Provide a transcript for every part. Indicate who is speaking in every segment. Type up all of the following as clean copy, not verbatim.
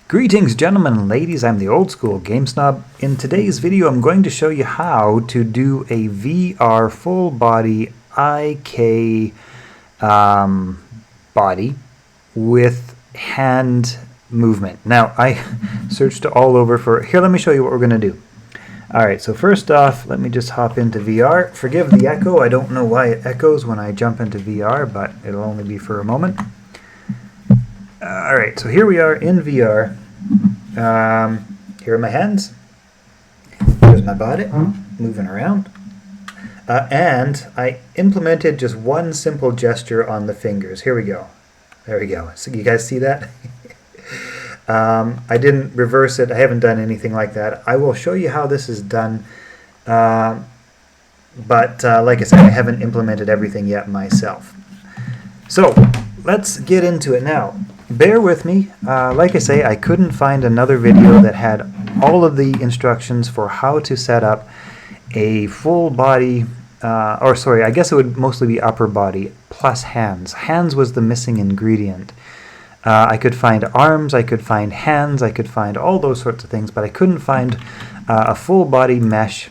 Speaker 1: Greetings gentlemen and ladies, I'm the old school game snob. In today's video I'm going to show you how to do a VR full body IK body with hand movement. Now I searched all over for, here let me show you what we're going to do. Alright, so first off let me just hop into VR. Forgive the echo, I don't know why it echoes when I jump into VR, but it'll only be for a moment. Alright, so here we are in VR. Here are my hands. Here's my body, moving around. And I implemented just one simple gesture on the fingers. Here we go. There we go. So you guys see that? I didn't reverse it. I haven't done anything like that. I will show you how this is done. But like I said, I haven't implemented everything yet myself. So let's get into it now. Bear with me. Like I say, I couldn't find another video that had all of the instructions for how to set up a full body, I guess it would mostly be upper body plus hands. Hands was the missing ingredient. I could find arms, I could find hands, I could find all those sorts of things, but I couldn't find a full body mesh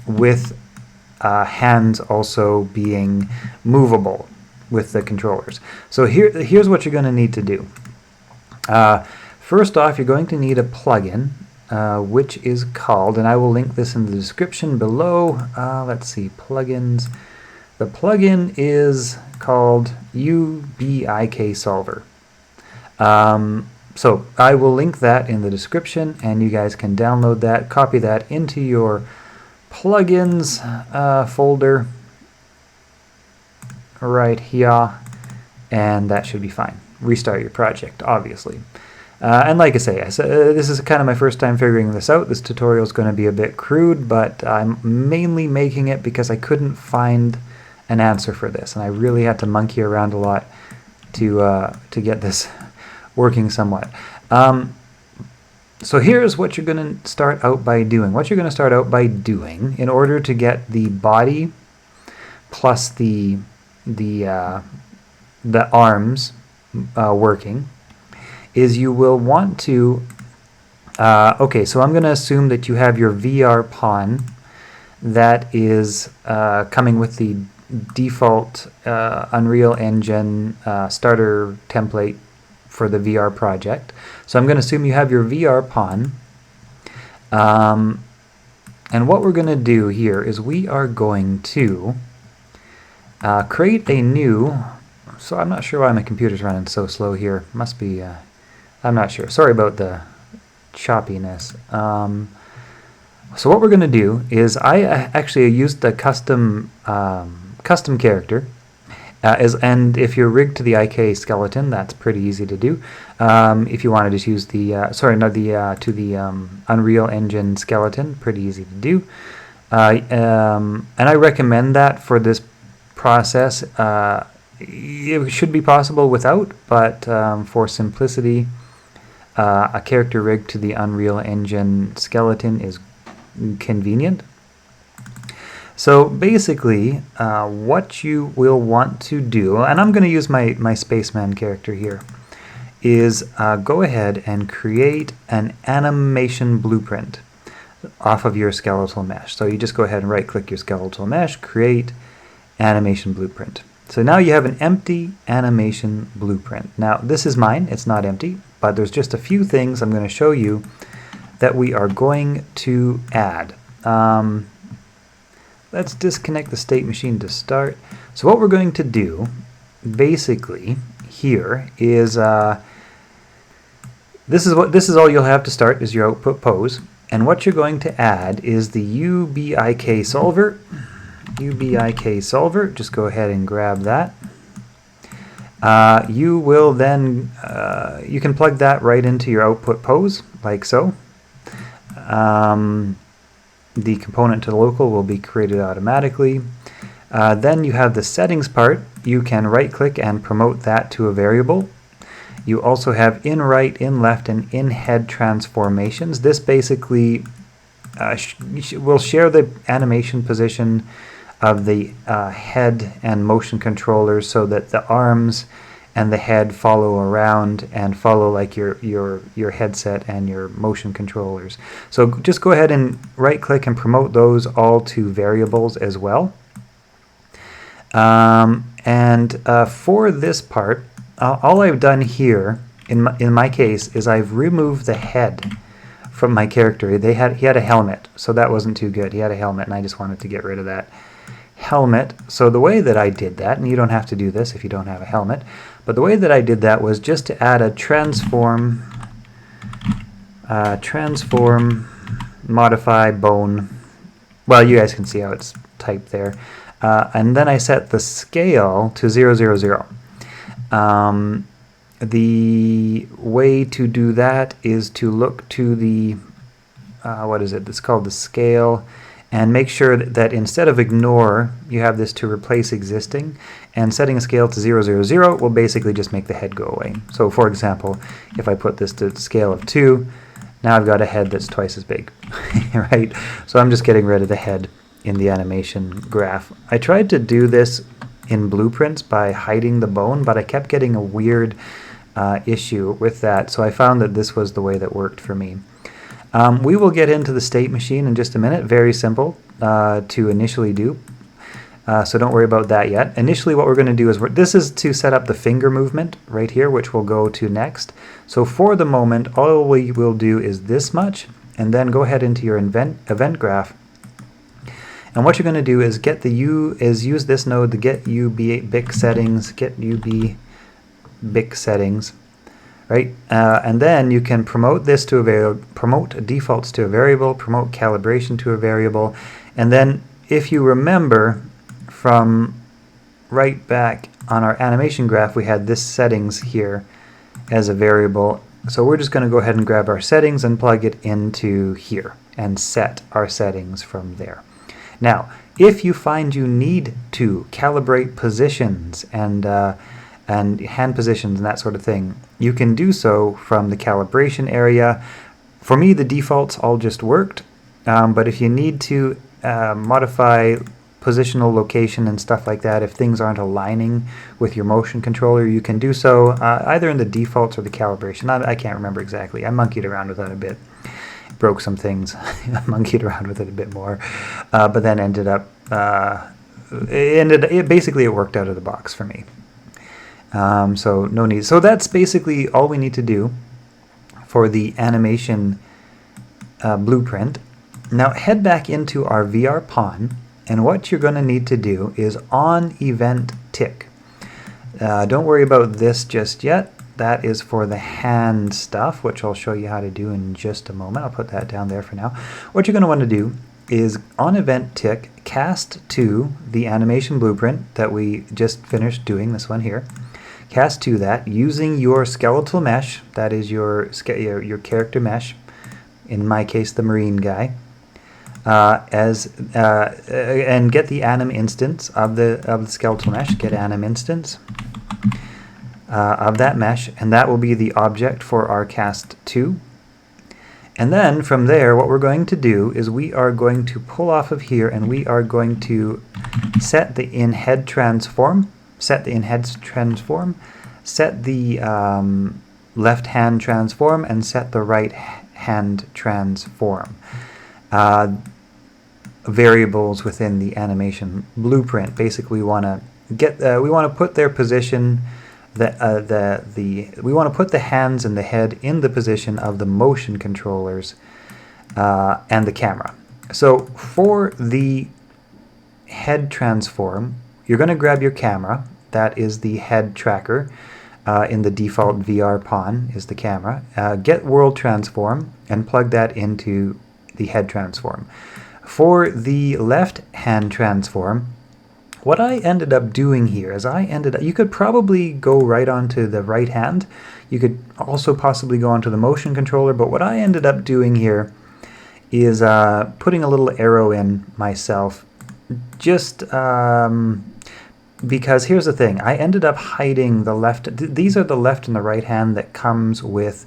Speaker 1: with hands also being movable with the controllers. So here's what you're going to need to do. First off, you're going to need a plugin, which is called, and I will link this in the description below. Let's see, plugins. The plugin is called UBIK Solver. So I will link that in the description, and you guys can download that, copy that into your plugins folder right here, and that should be fine. Restart your project, obviously. And like I say, this is kind of my first time figuring this out. This tutorial is going to be a bit crude, but I'm mainly making it because I couldn't find an answer for this, and I really had to monkey around a lot to get this working somewhat. So here's what you're going to start out by doing. What you're going to start out by doing in order to get the body plus the arms working is you will want to okay, so I'm going to assume that you have your VR pawn that is coming with the default Unreal Engine starter template for the VR project. So I'm going to assume you have your VR pawn, and what we're going to do here is we are going to create a new, so I'm not sure why my computer's running so slow here. Must be, I'm not sure. Sorry about the choppiness. So what we're going to do is I actually used the custom character, and if you're rigged to the IK skeleton, that's pretty easy to do. If you want to just use the, Unreal Engine skeleton, pretty easy to do. And I recommend that for this process. It should be possible without, but for simplicity, a character rigged to the Unreal Engine skeleton is convenient. So basically, what you will want to do, and I'm going to use my spaceman character here, is go ahead and create an animation blueprint off of your skeletal mesh. So you just go ahead and right click your skeletal mesh, create animation blueprint. So now you have an empty animation blueprint. Now this is mine, it's not empty, but there's just a few things I'm going to show you that we are going to add. Let's disconnect the state machine to start. So what we're going to do basically here is this is all you'll have to start is your output pose, and what you're going to add is the UBIK solver. UBIK solver, just go ahead and grab that. You will then, you can plug that right into your output pose, like so. The component to the local will be created automatically. Then you have the settings part. You can right click and promote that to a variable. You also have in right, in left, and in head transformations. This basically will share the animation position of the head and motion controllers so that the arms and the head follow around and follow like your headset and your motion controllers. So just go ahead and right click and promote those all to variables as well. For this part, all I've done here in my case is I've removed the head from my character. He had a helmet, so that wasn't too good. He had a helmet, and I just wanted to get rid of that helmet. So the way that I did that, and you don't have to do this if you don't have a helmet, but the way that I did that was just to add a transform modify bone. Well, you guys can see how it's typed there. And then I set the scale to 0, 0, 0. The way to do that is to look to the, what is it? It's called the scale, and make sure that instead of ignore, you have this to replace existing, and setting a scale to 0, 0, 0 will basically just make the head go away. So for example, if I put this to the scale of 2, now I've got a head that's twice as big, right? So I'm just getting rid of the head in the animation graph. I tried to do this in blueprints by hiding the bone, but I kept getting a weird issue with that, so I found that this was the way that worked for me. We will get into the state machine in just a minute. Very simple to initially do, so don't worry about that yet. Initially what we're going to do is, this is to set up the finger movement right here, which we'll go to next. So for the moment, all we will do is this much, and then go ahead into your event graph. And what you're going to do is use this node to get UBIC settings, BIC settings, right? And then you can promote this to a variable, promote defaults to a variable, promote calibration to a variable, and then if you remember from right back on our animation graph, we had this settings here as a variable. So we're just going to go ahead and grab our settings and plug it into here and set our settings from there. Now, if you find you need to calibrate positions and hand positions and that sort of thing, you can do so from the calibration area. For me, the defaults all just worked, but if you need to modify positional location and stuff like that, if things aren't aligning with your motion controller, you can do so either in the defaults or the calibration. I can't remember exactly. I monkeyed around with that a bit. Broke some things. I monkeyed around with it a bit more, but then ended up basically it worked out of the box for me. So no need. So that's basically all we need to do for the animation blueprint. Now head back into our VR pawn, and what you're going to need to do is on event tick. Don't worry about this just yet. That is for the hand stuff, which I'll show you how to do in just a moment. I'll put that down there for now. What you're going to want to do is on event tick, cast to the animation blueprint that we just finished doing, this one here. Cast to that using your skeletal mesh, that is your character mesh, in my case the marine guy, and get the anim instance of the skeletal mesh, get anim instance of that mesh, and that will be the object for our cast to. And then from there, what we're going to do is we are going to pull off of here, and we are going to set the in-head transform, set the left hand transform, and set the right hand transform. Variables within the animation blueprint. Basically, we want to put their position. We want to put the hands and the head in the position of the motion controllers and the camera. So for the head transform, you're going to grab your camera. That is the head tracker. In the default VR pawn is the camera. Get world transform and plug that into the head transform. For the left hand transform, what I ended up doing here is you could probably go right onto the right hand. You could also possibly go onto the motion controller, but what I ended up doing here is putting a little arrow in myself, just because here's the thing. I ended up hiding the left. These are the left and the right hand that comes with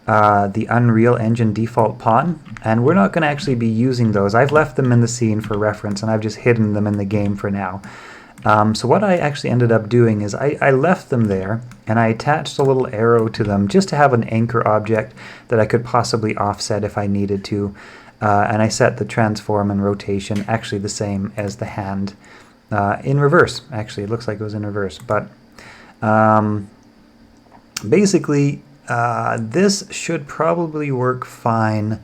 Speaker 1: the Unreal Engine default pawn, and we're not going to actually be using those. I've left them in the scene for reference, and I've just hidden them in the game for now. So what I actually ended up doing is I left them there, and I attached a little arrow to them just to have an anchor object that I could possibly offset if I needed to. And I set the transform and rotation actually the same as the hand in reverse. Actually, it looks like it was in reverse. But basically, this should probably work fine.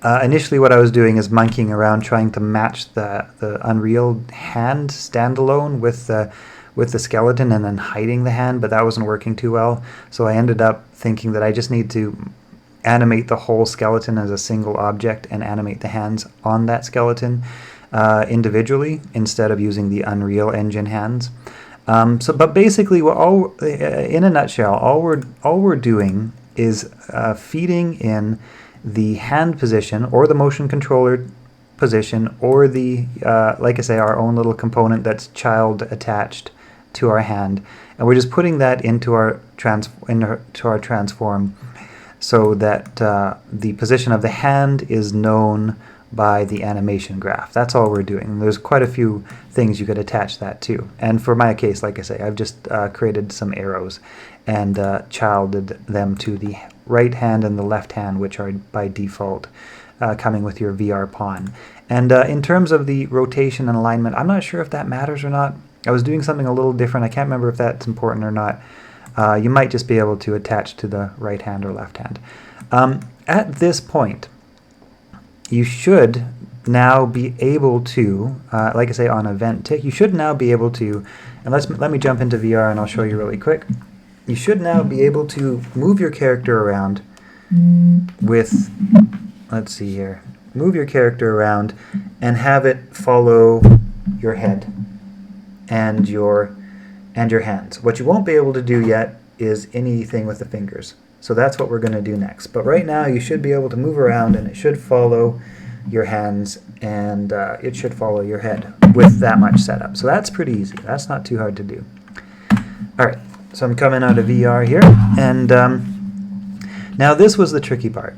Speaker 1: Initially what I was doing is monkeying around trying to match the Unreal hand standalone with the skeleton and then hiding the hand, but that wasn't working too well. So I ended up thinking that I just need to animate the whole skeleton as a single object and animate the hands on that skeleton individually instead of using the Unreal Engine hands. But basically, in a nutshell, all we're doing is feeding in the hand position or the motion controller position or the like I say, our own little component that's child attached to our hand, and we're just putting that into our transform so that the position of the hand is known by the animation graph. That's all we're doing. There's quite a few things you could attach that to, and for my case, like I say, I've just created some arrows and childed them to the right hand and the left hand, which are by default coming with your VR pawn. And in terms of the rotation and alignment, I'm not sure if that matters or not. I was doing something a little different. I can't remember if that's important or not. You might just be able to attach to the right hand or left hand. At this point, you should now be able to, like I say, on event tick, you should now be able to, and let me jump into VR and I'll show you really quick. You should now be able to move your character around with, let's see here, move your character around and have it follow your head and your hands. What you won't be able to do yet is anything with the fingers. So that's what we're going to do next. But right now you should be able to move around and it should follow your hands and it should follow your head with that much setup. So that's pretty easy. That's not too hard to do. All right. So I'm coming out of VR here, and now this was the tricky part.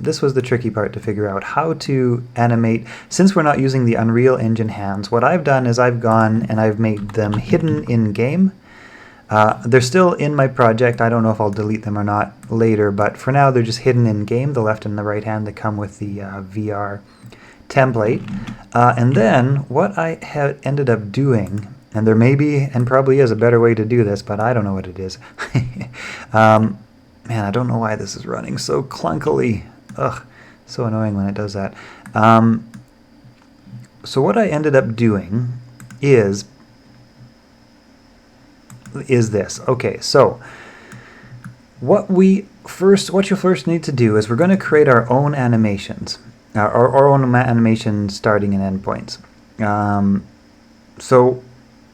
Speaker 1: This was the tricky part to figure out how to animate. Since we're not using the Unreal Engine hands, what I've done is I've gone and I've made them hidden in-game. They're still in my project. I don't know if I'll delete them or not later, but for now they're just hidden in-game, the left and the right hand that come with the VR template. And then what I had ended up doing, and there may be and probably is a better way to do this, but I don't know what it is. Man, I don't know why this is running so clunkily. Ugh, so annoying when it does that. So what I ended up doing is this. Okay, so what you first need to do is we're going to create our own animations, our own animation starting and endpoints. So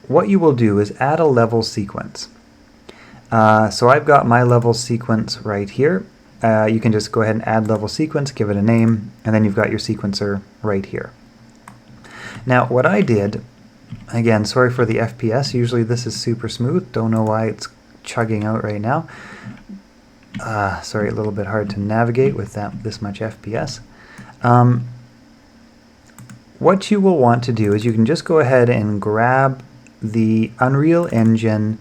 Speaker 1: what you will do is add a level sequence. So I've got my level sequence right here. You can just go ahead and add level sequence, give it a name, and then you've got your sequencer right here. Now what I did, again, sorry for the FPS, usually this is super smooth, don't know why it's chugging out right now. Sorry, a little bit hard to navigate with this much FPS. What you will want to do is you can just go ahead and grab the Unreal Engine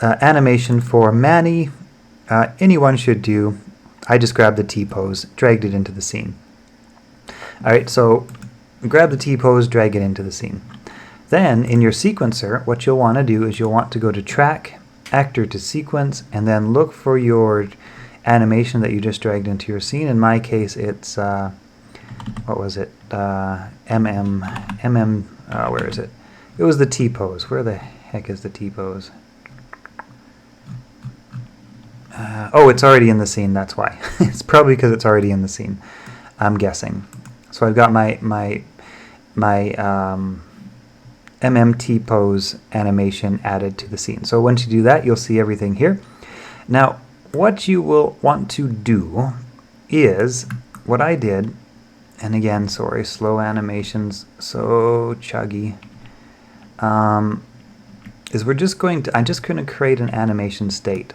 Speaker 1: animation for Manny. Anyone should do. I just grabbed the T-pose, dragged it into the scene. Alright, so grab the T-pose, drag it into the scene. Then in your sequencer, what you'll want to do is you'll want to go to Track, Actor to Sequence, and then look for your animation that you just dragged into your scene. In my case, it's, what was it? Where is it? It was the T-pose. Where the heck is the T-pose? Oh, it's already in the scene, that's why. It's probably because it's already in the scene, I'm guessing. So I've got my MMT pose animation added to the scene. So once you do that, you'll see everything here. Now, what you will want to do is what I did, and again, sorry, slow animations, so chuggy, is I'm just going to create an animation state.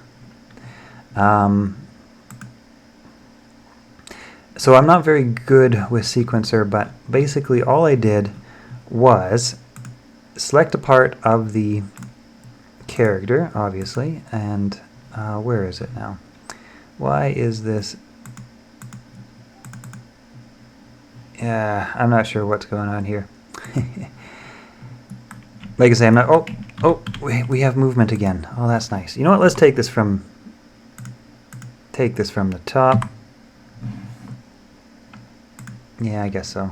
Speaker 1: So I'm not very good with sequencer, but basically all I did was select a part of the character, obviously, and where is it now? Why is this? Yeah, I'm not sure what's going on here. Like I say, I'm not. Oh, we have movement again. Oh, that's nice. You know what? Let's take this from the top. Yeah, I guess so.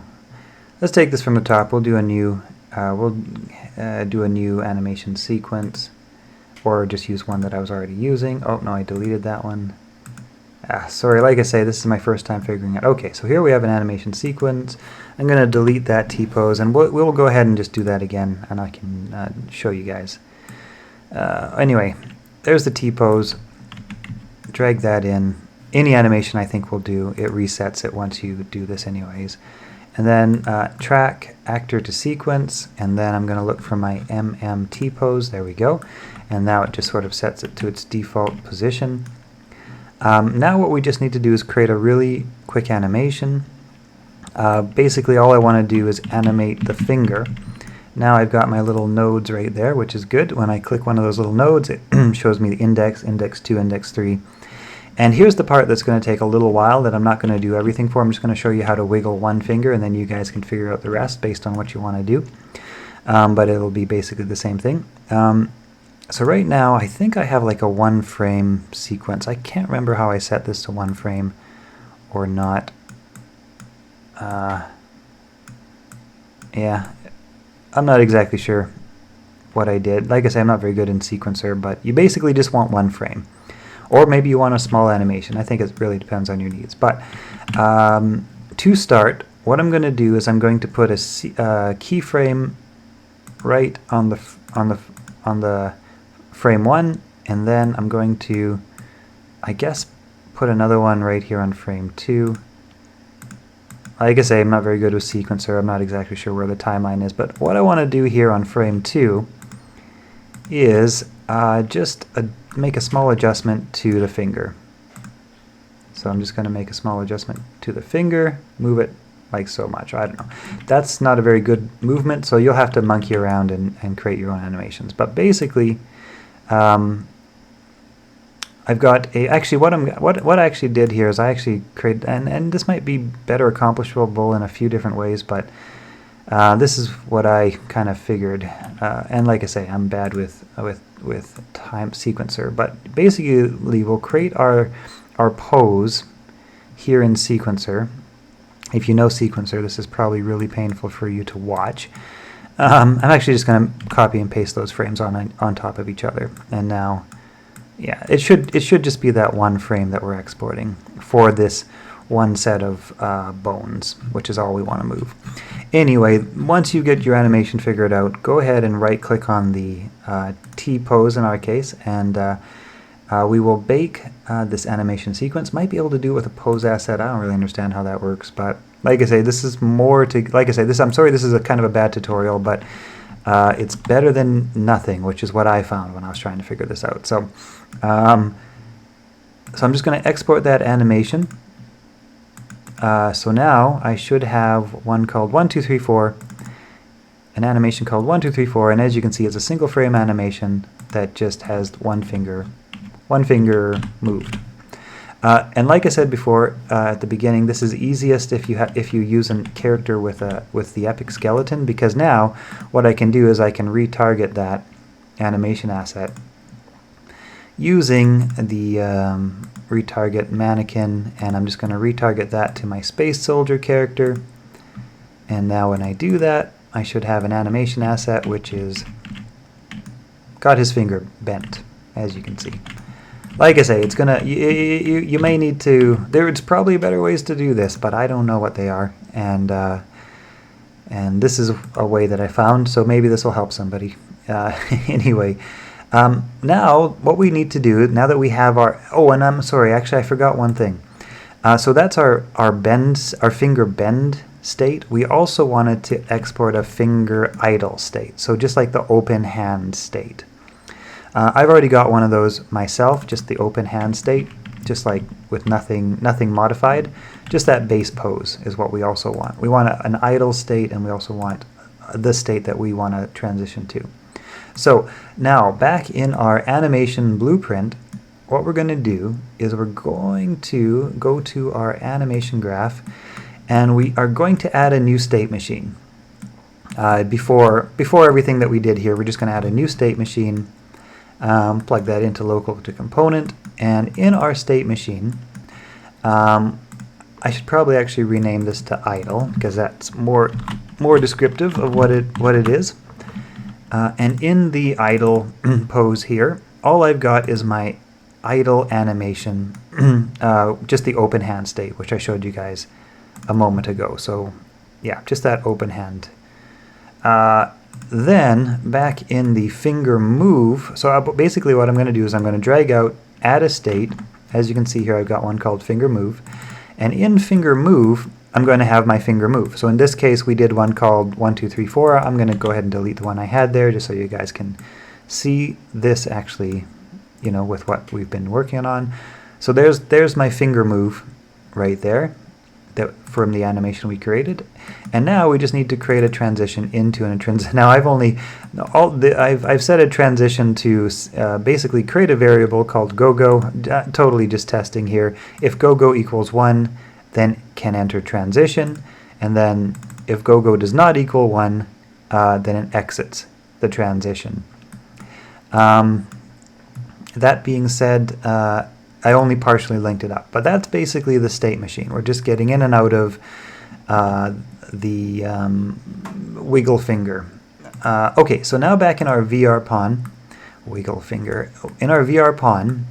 Speaker 1: Let's take this from the top. We'll do a new. Do a new animation sequence, or just use one that I was already using. Oh no, I deleted that one. Sorry, like I say, this is my first time figuring out. Okay, so here we have an animation sequence. I'm going to delete that T-pose, and we'll go ahead and just do that again, and I can show you guys. Anyway, there's the T-pose. Drag that in. Any animation I think will do, it resets it once you do this anyways. And then track, actor to sequence, and then I'm going to look for my MM T-pose. There we go. And now it just sort of sets it to its default position. Now what we just need to do is create a really quick animation. Basically all I want to do is animate the finger. Now I've got my little nodes right there, which is good. When I click one of those little nodes, it shows me the index, index 2, index 3. And here's the part that's going to take a little while that I'm not going to do everything for. I'm just going to show you how to wiggle one finger, and then you guys can figure out the rest based on what you want to do. But it'll be basically the same thing. So right now, I think I have like a 1 frame sequence. I can't remember how I set this to 1 frame or not. Yeah, I'm not exactly sure what I did. Like I say, I'm not very good in sequencer, but you basically just want 1 frame. Or maybe you want a small animation. I think it really depends on your needs. But to start, what I'm going to do is I'm going to put a keyframe right on the frame 1, and then I'm going to, I guess, put another one right here on frame 2. Like I say, I'm not very good with sequencer. I'm not exactly sure where the timeline is, but what I want to do here on frame 2 is just make a small adjustment to the finger. So I'm just going to make a small adjustment to the finger, move it like so much. I don't know. That's not a very good movement, so you'll have to monkey around and create your own animations. But basically, I've got a, actually what I actually did here is I actually created, and this might be better accomplishable in a few different ways, but this is what I kind of figured. And like I say, I'm bad with time sequencer, but basically we'll create our pose here in sequencer. If you know sequencer, this is probably really painful for you to watch. I'm actually just going to copy and paste those frames on top of each other, and now, yeah, it should just be that 1 frame that we're exporting for this one set of bones, which is all we want to move. Anyway, once you get your animation figured out, go ahead and right-click on the T-pose in our case, and we will bake this animation sequence. Might be able to do it with a pose asset. I don't really understand how that works, but like I say, this is more to, like I say, this, I'm sorry this is a kind of a bad tutorial, but it's better than nothing, which is what I found when I was trying to figure this out. So, so I'm just going to export that animation. So now I should have one called 1, 2, 3, 4, an animation called 1, 2, 3, 4, and as you can see, it's a single frame animation that just has one finger moved. And like I said before at the beginning, this is easiest if you use a character with the epic skeleton, because now what I can do is I can retarget that animation asset using the retarget mannequin, and I'm just going to retarget that to my space soldier character. And now when I do that, I should have an animation asset which is got his finger bent, as you can see. Like I say, it's gonna you may need to. There's probably better ways to do this, but I don't know what they are, and this is a way that I found, so maybe this will help somebody. Anyway, now what we need to do, now that we have our, oh, and I'm sorry, actually I forgot one thing. So that's our finger bend state. We also wanted to export a finger idle state, so just like the open hand state. I've already got one of those myself, just the open hand state, just like with nothing modified. Just that base pose is what we also want. We want an idle state, and we also want the state that we want to transition to. So now back in our animation blueprint, what we're going to do is we're going to go to our animation graph, and we are going to add a new state machine. Before everything that we did here, we're just going to add a new state machine, plug that into local to component, and in our state machine, I should probably actually rename this to idle, because that's more descriptive of what it is. And in the idle pose here, all I've got is my idle animation, just the open hand state, which I showed you guys a moment ago. So yeah, just that open hand. Then back in the finger move, so basically what I'm going to do is I'm going to drag out, add a state. As you can see here, I've got one called finger move. And in finger move, I'm going to have my finger move. So in this case, we did one called 1, 2, 3, 4. I'm going to go ahead and delete the one I had there, just so you guys can see this actually, you know, with what we've been working on. So there's my finger move right there, that from the animation we created. And now we just need to create a transition into an transition. Now I've set a transition to basically create a variable called go-go, totally just testing here. If go-go equals 1, then can enter transition, and then if go-go does not equal 1, then it exits the transition. That being said, I only partially linked it up, but that's basically the state machine. We're just getting in and out of the wiggle finger. Okay, so now back in our VR pawn, wiggle finger, in our VR pawn,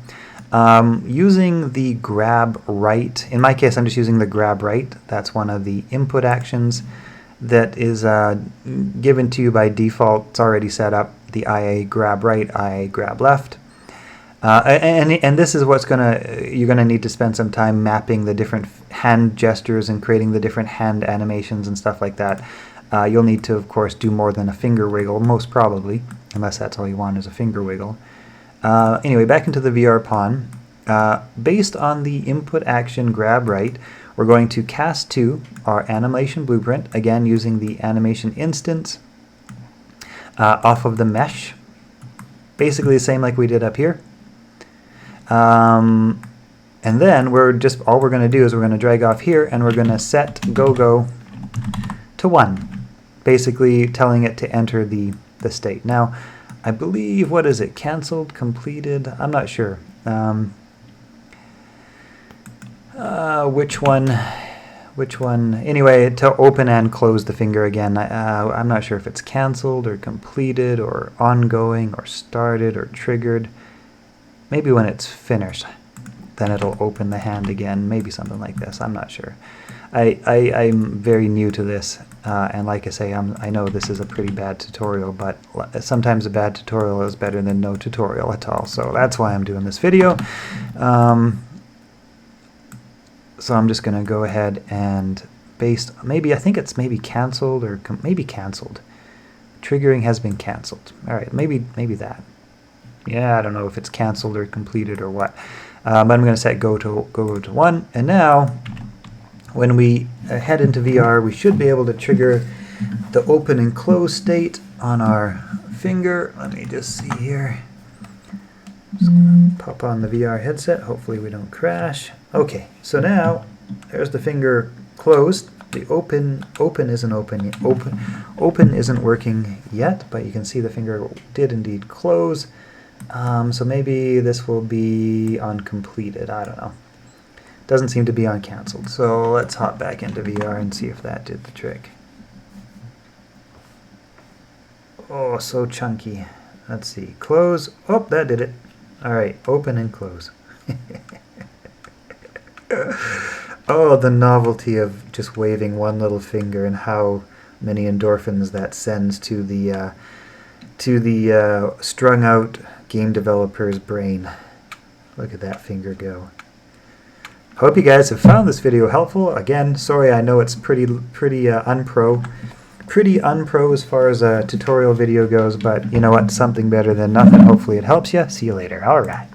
Speaker 1: using the grab right, in my case I'm just using the grab right. That's one of the input actions that is given to you by default. It's already set up, the IA grab right, IA grab left. And this is what's you're gonna need to spend some time mapping the different hand gestures and creating the different hand animations and stuff like that. You'll need to, of course, do more than a finger wiggle, most probably, unless that's all you want is a finger wiggle. Anyway, back into the VR pawn. Based on the input action grab right, we're going to cast to our animation blueprint, again using the animation instance off of the mesh. Basically the same like we did up here. And then all we're going to do is we're going to drag off here, and we're going to set go-go to 1, basically telling it to enter the state. Now, I believe, what is it, canceled, completed? I'm not sure. Which one? Anyway, to open and close the finger again. I'm not sure if it's canceled or completed or ongoing or started or triggered. Maybe when it's finished, then it'll open the hand again. Maybe something like this. I'm not sure. I'm very new to this, and like I say, I know this is a pretty bad tutorial, but sometimes a bad tutorial is better than no tutorial at all. So that's why I'm doing this video. So I'm just going to go ahead and I think it's maybe canceled or maybe canceled. Triggering has been canceled. All right, maybe that. Yeah, I don't know if it's canceled or completed or what. But I'm going to set go to 1. And now, when we head into VR, we should be able to trigger the open and close state on our finger. Let me just see here. Just going to pop on the VR headset. Hopefully we don't crash. Okay, so now there's the finger closed. The open isn't working yet, but you can see the finger did indeed close. So maybe this will be on completed. I don't know. Doesn't seem to be on canceled. So let's hop back into VR and see if that did the trick. Oh, so chunky. Let's see. Close. Oh, that did it. All right, open and close. Oh, the novelty of just waving one little finger and how many endorphins that sends to the strung out game developer's brain. Look at that finger go. Hope you guys have found this video helpful. Again, sorry, I know it's pretty unpro as far as a tutorial video goes, but you know what? Something better than nothing. Hopefully it helps you. See you later. All right.